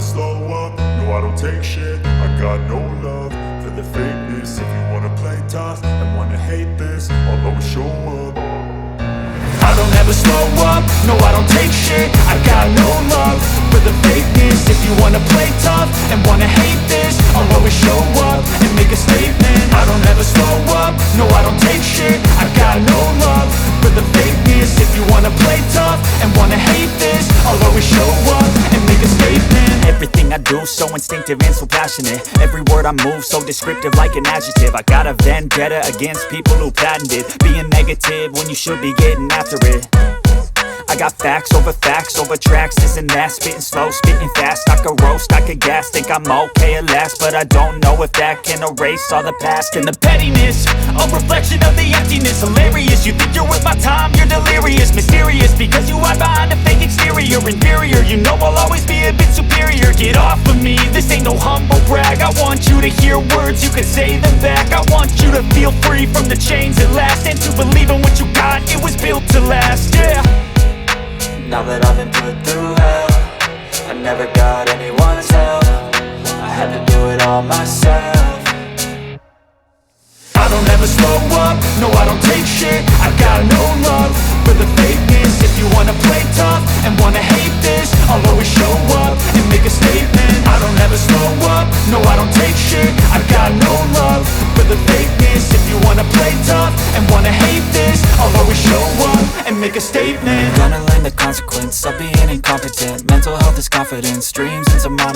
slow up, no I don't take shit. I got no love for the fakeness. If you wanna play tough and wanna hate this, I'll always show up. I don't ever slow up, no I don't take shit. I got no love for the fakeness. If you wanna play tough and wanna hate this, I'll always show up and make a statement. I don't ever slow up, no I don't take shit. I got no love for the fakeness. If you wanna play tough and wanna hate this, I'll always show up and make a statement. Everything I do so instinctive and so passionate. Every word I move so descriptive like an adjective. I got a vendetta against people who patented being negative when you should be getting after it. I got facts over tracks, this and that. Spitting slow, spitting fast, I could roast, I could gas. Think I'm okay at last, but I don't know if that can erase all the past. And the pettiness, a reflection of the emptiness. Hilarious, you think you're worth my time, you're delirious. Mysterious, because you hide behind a fake exterior. Inferior, you know I'll always be a bit superior. Get off of me, this ain't no humble brag. I want you to hear words, you can say them back. I want you to feel free from the chains at last, and to believe in what you got, it was built to last, yeah. Now that I've been put through hell, I never got anyone's help. I had to do it all myself. I don't ever slow up, no I don't take shit. I got no love for the fakeness. If you wanna play tough and wanna hate this, I'll always show up and make a statement. I don't ever slow up, no I don't take shit. I got no love for the fakeness. If you wanna play tough and wanna hate this, I'll always show up and make a statement. Gonna learn the consequence of being incompetent. Mental health is confidence, dreams and some honest